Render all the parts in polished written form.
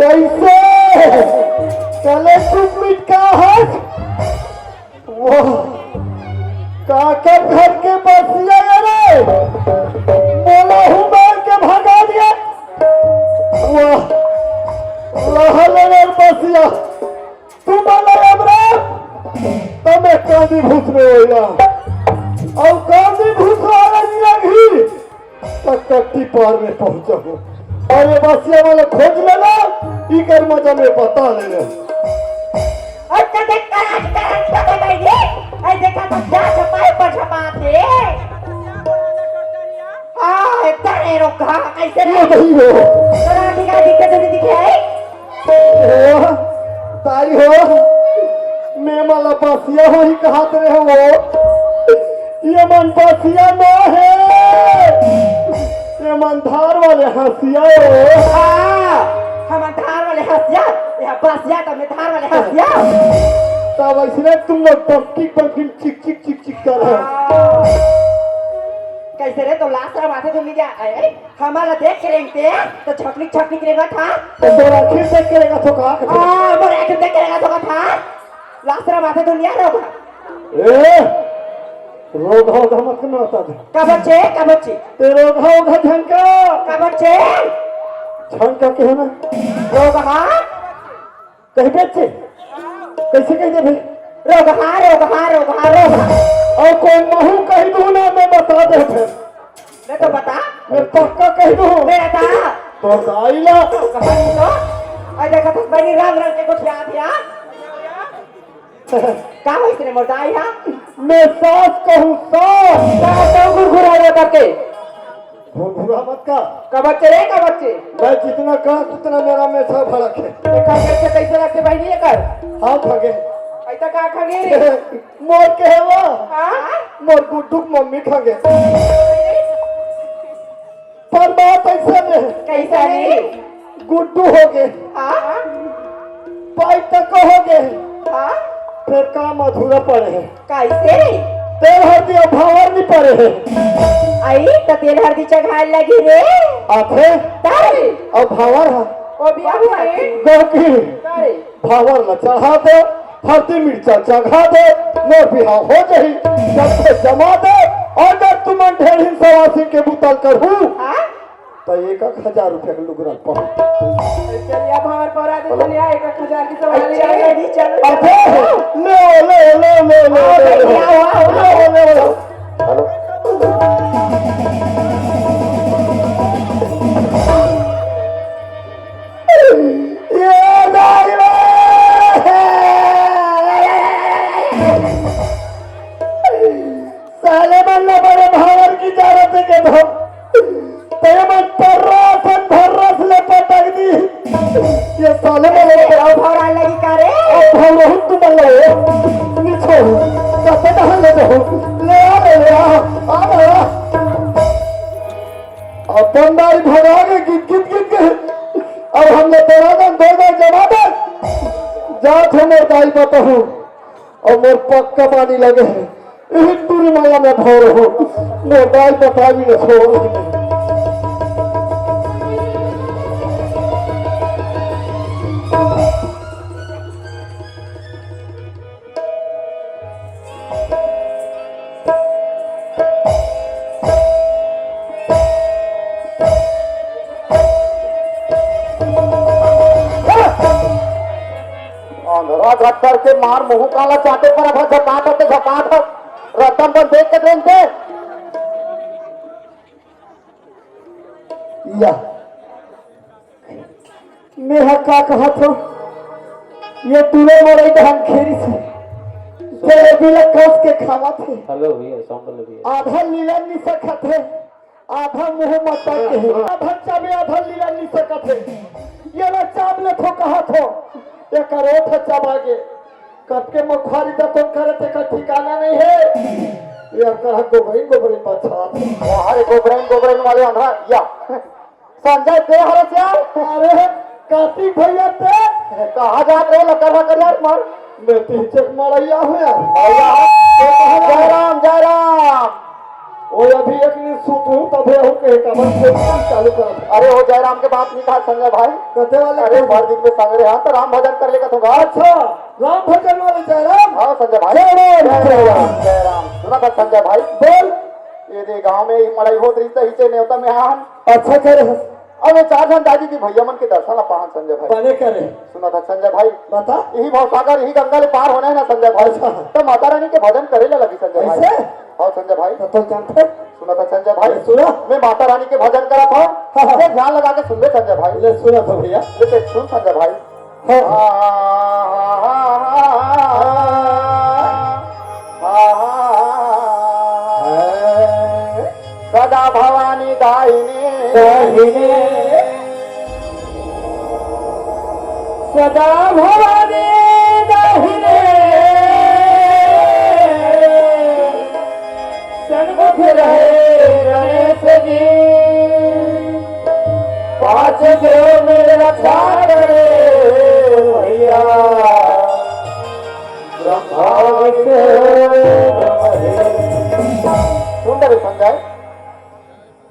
कैसे चले कुमिट का हाथ वो काका घर के बसिया रे बोला हूँ मार के भगा दिया वाह लहले बसिया तू बोला हमरा तो मैं कांदी भूत में होया और कांदी भूत वाला लगी तक कट्टी पार में पहुंचा हूँ और ये बसिया वाले खोज लेना ई कर मजा में बता ले अच्छा देख कर आज कर बैठे ऐ देखा तो जा छपाई पर छपाते हां तेरे रोका कैसे ये नहीं हो तेरा दिखा दिक्कत नहीं दिखे ओ ताई हो मैं माला बसिया हो ही कहा तेरे हो ये मन बसिया ना है ये मन धार वाले हंसिया हो हां हम धार वाले हंसिया यह बसिया तो मैं धार वाले हंसिया तब इसने तुम लोग टपकी टपकी चिक चिक चिक चिक कर रहे कैसे रे तो लास्ट माथे तुम नहीं जा हमारा देख करेंगे तो छकनी छकनी करेगा था तो तोरा खीर देख करेगा तो कहा हां मोर आंख देख करेगा तो था लास्ट माथे तुम नहीं आ रहा ए रोग होगा मत न होता का बच्चे ते रोग होगा झंका का बच्चे झंका के है ना रोग हां कहीं बेचे कैसे कह दे भाई रोग और कोई महू कह दूं ना मैं बता दे फिर मैं तो बता मैं पक्का कह दूं मैं बता तो आइला कहानी तो आ देखा तो बनी रंग रंग के कुछ याद या का हो इसने मोटाई हा मैं सास कहूं सास तो गुरगुरा करके घुरा मत का का बच्चे मैं जितना कहा उतना मेरा में सब भड़क है कैसे रखे भाई ये कर हाँ भागे ऐसा का खागे रे मोर के है वो हां मोर गुड्डू मम्मी खागे पर बात ऐसा नहीं कैसा रे गुड्डू हो गए हां पाई तक हो गए हां फिर काम अधूरा पड़े हैं कैसे तेल हल्दी भावर नहीं पड़े हैं आई तो तेल हल्दी चढ़ाए लगी रे आथे तारे और भावर है ओ बिया रे गोकी तारे भावर न चढ़ा दे हल्दी मिर्चा चढ़ा दे मोर बिहाव हो जाही जब से जमा दे और जब तुम ढेर ही सवासी के बुतल करूं हां तो 1,000 रुपया का लुगरा पहुंच चलिया भावर परा दे चलिया 1,000 की सवाल ले दी चल अबे ले हेलो साले बनना बड़े भावर की जरूरत है के धो पेमत पररासन भरस ले पटक दी ये साले में और भावर आने लगी का रे अब भाव बहुत तुम लो नीचो कैसे कहां ले दो ले आ अपन दाई भगा के गिट के अब हमने तेरा दो जमा दे जात हमें दाई बताऊं और मोर पक्का पानी लगे है यही पूरी माया में भौर हो मोर दाई बता भी रखो घट्टर के मार मुंह काला चाटे पर अब झपाट रतन पर देख के ट्रेन से या मैं का कहा तो ये तूने मोरे ढंग खेरी से तेरे बिल कस के खावा थे हेलो भैया साउंड लगी आधा लीलन नहीं सकत है आधा मुंह मत के आधा चाबे आधा लीलन नहीं सकत है ये ना चाबले थो कहा थो ये करो था चाबागे कब के मुखारी तो तुम करे थे का ठिकाना नहीं है ये कहा गोबरी पछा अरे गोबरेन वाले अंधा या संजय ते हरे से अरे कार्तिक भैया ते कहां जात रे लकर कर यार मार मैं पीछे मड़ैया हूं यार जय राम वो अभी एक दिन सुतू तबे हो के कमर से चालू कर। अरे वो जयराम के बात नहीं कहा संजय भाई। कहते वाले अरे भर दिन में संग रहे तो राम भजन कर लेगा तो गा। अच्छा राम भजन वाले जयराम। हाँ संजय भाई। जय राम, जय राम। जय राम। सुना था संजय भाई। बोल। ये दे गांव में ही मड़ाई होत रही तो हिचे न्योता में आन। अच्छा करे अब ये 4 जन दादी की भैया मन के दर्शन ला पाहन संजय भाई। बने करे। सुना था संजय भाई। बता। यही भवसागर यही गंगा ले पार होना है ना संजय भाई। अच्छा। तो माता रानी के भजन करे ला लगी संजय भाई। ऐसे? हाँ संजय भाई। तो जानते सुना था संजय भाई। सुना। मैं माता रानी के भजन करा था। हाँ। ध्यान लगा के सुन ले संजय भाई। ले सुना था भैया। लेकिन सुन संजय भाई। सदा भवानी दाहिने दाहिने सदा भवानी दाहिने सन्मुख रहे गणेश जी 5 देव में रक्षा करे भैया सुंदर संजय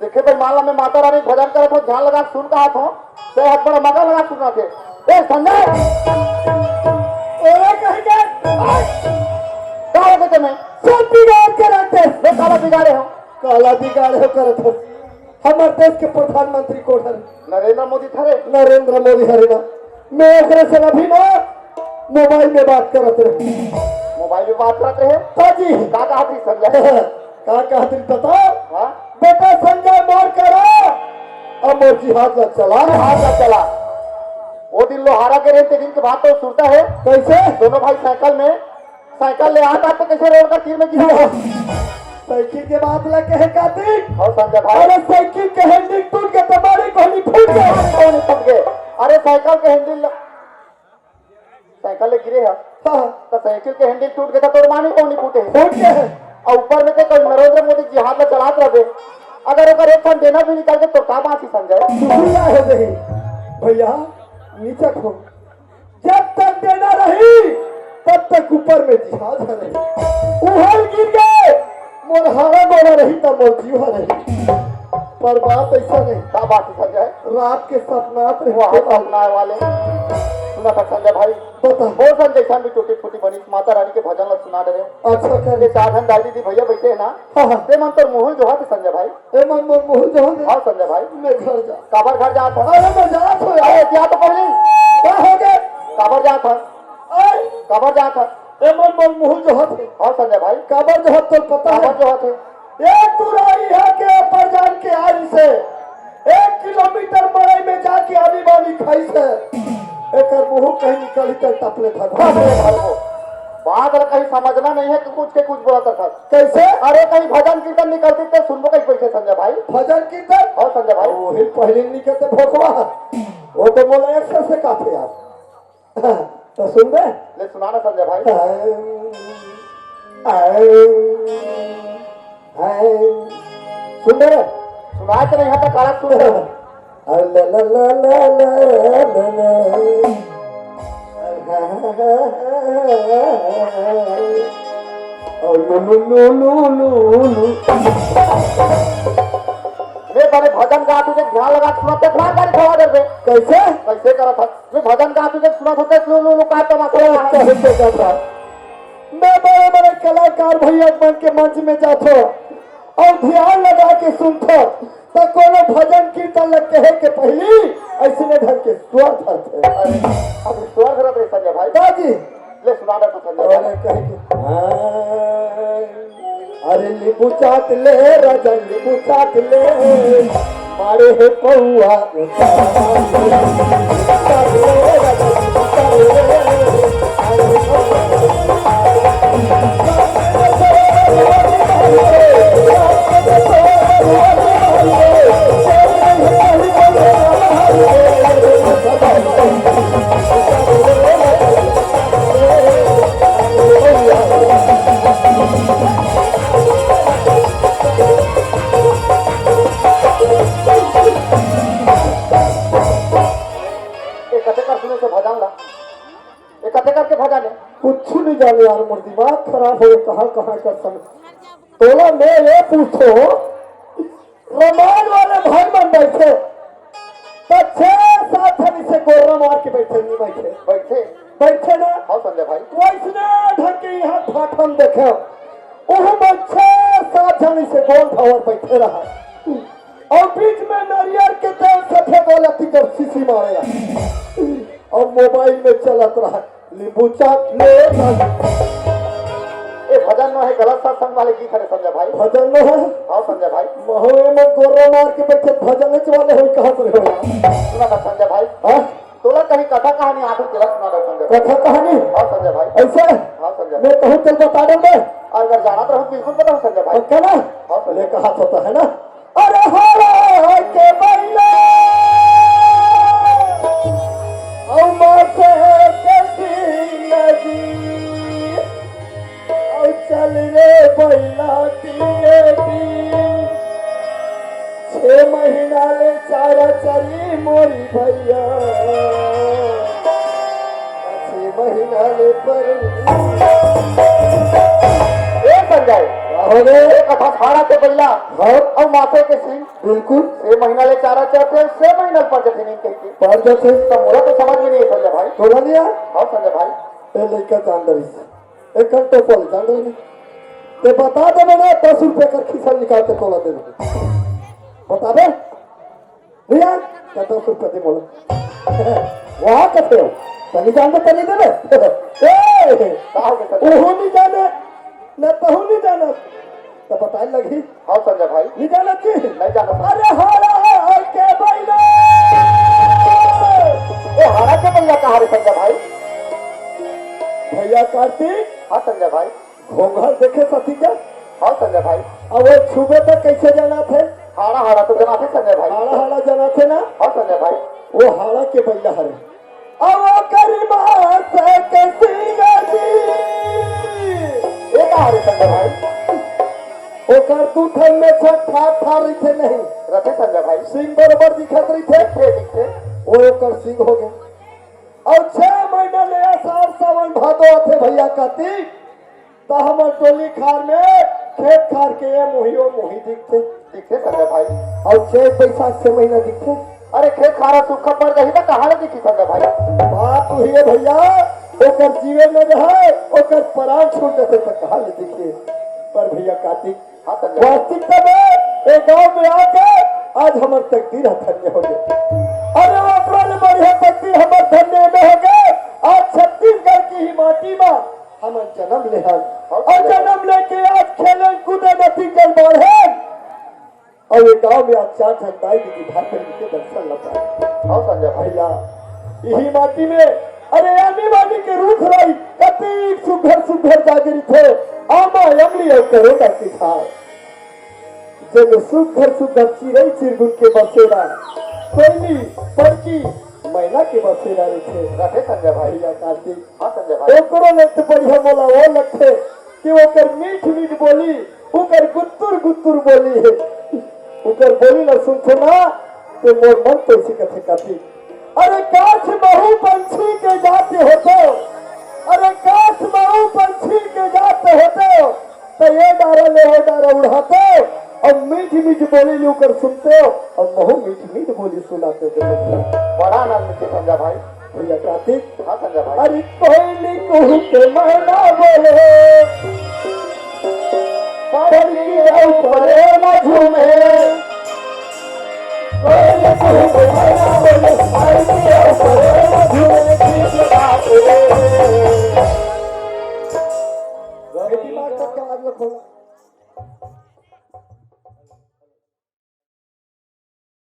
देखे भाई मान ला मैं माता रानी भजन करत हो ध्यान लगा सुन कहा था ते हाथ बड़ा मगा लगा सुनना थे ए संजय ओरे कहीं के का हो गए मैं सब बिगाड़ के रखते। मैं काला बिगाड़े हो काला बिगाड़े हो करत हो। हमारे देश के प्रधानमंत्री कौन है? नरेंद्र मोदी थारे नरेंद्र मोदी हरिना। मैं ओकरे से अभी ना मोबाइल में बात करत रहे। मोबाइल में बात करते हैं हाँ जी। का कहा थी संजय का कहती बताओ। हाँ बेटा संजय मोर करो अब मोर जिहाद लग चला। हाथ का चला वो दिन लोहारा के रेल दिन के बाद तो सुनता है कैसे? दोनों भाई साइकिल ले आता तो कैसे रोड का तीर में गिरा साइकिल के बाद लगे है कार्तिक। और संजय भाई अरे साइकिल के हैंडल टूट के तुम्हारी कोहनी फूट गई। कौन फट गए अरे साइकिल के हैंडल साइकिल ले गिरे है हाँ, तो साइकिल के हैंडल टूट गए तो तोर मानी कौन नहीं फूटे फूट गए है। और ऊपर में तो नरेंद्र मोदी जिहाद में चलात रहे अगर अगर एक खन देना भी निकल के तो का बात ही संजय दुनिया हो गई भैया नीचे खो। जब तक देना रही तब तक ऊपर में जिहाद है रही। उहल गिर गए मोर हारा गोरा रही तब मोर जीवा रही। पर बात ऐसा नहीं। का बात ही संजय रात के सपनात वहाँ रहते अपनाए वाले सुना था संजय भाई बता। बहुत संजय सन भी टूटी फूटी बनी माता रानी के भजन लग सुना रहे हो अच्छा कर ये 4 जन दादी दी भैया बैठे है ना हाँ हाँ। ते मन तो मुहल जो है संजय भाई ए मन मोर मुंह जो है हाँ संजय भाई मैं घर जा। काबर घर जा था अरे मैं जा तो यार। अरे क्या तो पहले क्या हो गए? काबर जा था अरे काबर जा था ए मन मोर मुंह जो है हाँ संजय भाई काबर जो है तो पता है। काबर जो है एक तुराई है के ऊपर जान के आरी से 1 किलोमीटर मड़ई में जाके आनी वाली खाई से एक मुंह कहीं निकली तक टपले था। बात कहीं समझना नहीं है कि कुछ के कुछ बोला था कैसे? अरे कहीं भजन कीर्तन निकलती थे सुनबो कहीं बैठे संजय भाई भजन कीर्तन और संजय भाई वही पहले निकलते भोकवा वो तो बोला 100 से काफी यार। तो सुन रहे ले सुनाना संजय भाई सुन रहे सुनाए तो नहीं है काला सुन रहे मैं पहले भजन गा तुझे ध्यान लगा सुनाते ध्यान गाड़ी खवा दे कैसे? कैसे करा था मैं भजन गा तुझे सुना होते लो लो लो का तमाशा कैसे करता? मैं बड़े बड़े कलाकार भैया बन के मंच में जातो और ध्यान लगा के सुनतो तो कोनो भजन कीर्तन लग कहे के पहली ऐसे ढंग के स्वर धरते। अरे अब स्वर करत रहे संजय भाई बाजी ले सुना दे तो संजय अरे कहे के अरे नींबू चाट ले राजा नींबू चाट ले मारे है पौआ चाट ले राजा नींबू चाट ले मारे है करके भजन है कुछ नहीं जाने यार मोर दिमाग खराब हो गया कहाँ कहाँ कर समझ तोला मैं ये पूछो रमान वाले भाई मन बैठे तो 6-7 हम इसे गोरा मार के बैठे नहीं बैठे बैठे बैठे ना। हाँ संजय भाई वैसने ढंग के यहाँ ठाठन देखे ओह में 6-7 जन इसे गोल भावर बैठे रहा और बीच में नारियल के तेल सफेद वाला टिकर सीसी मारेगा और मोबाइल में चलत रहा नींबू चाट ले ये भजन न है गलत सत्संग वाले की करे संजय भाई भजन न है। हाँ संजय भाई महुए में गोरा मार के बैठे भजन वाले हो कहाँ पर हो सुना था संजय भाई हाँ? तोला कहीं कथा कहानी आखिर तिलक सुना था संजय भाई कथा कहानी हाँ संजय भाई ऐसा हाँ संजय मैं कहूँ चल बता दूं मैं अगर जाना तो हम बिल्कुल बताओ संजय भाई पक्का ना हाँ संजय ले कहा होता है ना। अरे हरा के बैला और माथे के नदी और चल रे बैला की 6 महीना ले चारा चरी मोरी भैया 6 महीना ले पर संजय हो गए एक कथा फाड़ा के बैला हाँ और माथे के सिंह बिल्कुल 6 महीना ले चारा चाहते 6 महीना पर जैसे नहीं कहती पढ़ जाते तो मुझे तो समझ में नहीं है संजय भाई तोला लिया हाँ संजय भाई ए लड़का जान रही से एक घंटे पल जान रही ते बता दे ना 10 रुपए का खिसा निकालते तोला दे बता दे भैया क्या 10 रुपए दे बोलो वहां कते हो तनी जान दे तनी दे ए कहा होगा संजय ओहो नहीं जाने न तहु नहीं जाना तो बताए लगी हाँ संजय भाई नहीं जाना जी नहीं जाना अरे हारा के बैला ये हारा के बैला कहा रे संजय भाई भैया कार्तिक हाँ संजय भाई घोंघा देखे सती क्या हाँ संजय भाई अब वो छुबे तक कैसे जाना थे हाड़ा हाड़ा तो जना थे संजय भाई हाड़ा हाड़ा जाना थे ना हाँ संजय भाई वो हाड़ा के बैला हरे अब वो करीबा से कैसी गाजी ये कहा रे संजय भाई ओकर दूठन में छठ ठाठ रही थे नहीं रखे संजय भाई सिंह बराबर दिखत रही थे दिखते वो ओकर सिंह हो गए और 6 महीना ले आषाढ़ सावन भादो आते भैया कहती तो हमर टोली खार में खेत खार के ये मोहियो मोही दिखते दिखते संजय भाई और 6 पैसा 6 महीना दिखते। अरे खेत खारा सूखा पड़ गई तो कहा दिखी संजय भाई बात हुई है भैया ओकर जीवन में रहे ओकर प्राण छूट जाते तो कहा ले दिखिए पर भैया कार्तिक हाँ संजय वास्तविकता में एक गांव में आके आज हमार तकदीर धन्य हो गए। अरे वो अपना ने बढ़िया तकदीर हमार धन्य में हो गए। आज छत्तीसगढ़ की ही माटी में हम जन्म ले और जन्म लेके आज खेले कूदे नदी जल बढ़े और ये गांव में आज 4 जनताई की धार पर इनके दर्शन लगा। हाँ संजय भाई भैया यही माटी में अरे आने वाली के रूख रही कति सुघर जागरी थे आमा अमली और करोड़ा की खाए जब सुघर चिरई चिरगुन के बसेरा कोयली पड़की मैना के बसेरा रहे थे रखे संजय भाई भैया कार्तिक हाँ संजय भाई ओकरो लगते बढ़िया बोला वो लगते कि ओकर मीठ मीठ बोली ओकर गुत्तुर बोली है ओकर बोली न सुनते ना तो मोर मन तो इसी कथे काती अरे काश महू पंछी के जाते होते अरे काश महू पंछी के जाते होते तो ये डारा उड़ाते और मीठी बोली लेकर सुनते हो और महू मीठी बोली सुनाते थे बड़ा आनंद मिलते संजय भाई भैया कार्तिक हाँ संजय भाई अरे कोयली कुहू के मैना बोले पड़की ऊपरे न झूमे कोयली कुहू के मैना बोले पड़की ऊपरे न झूमे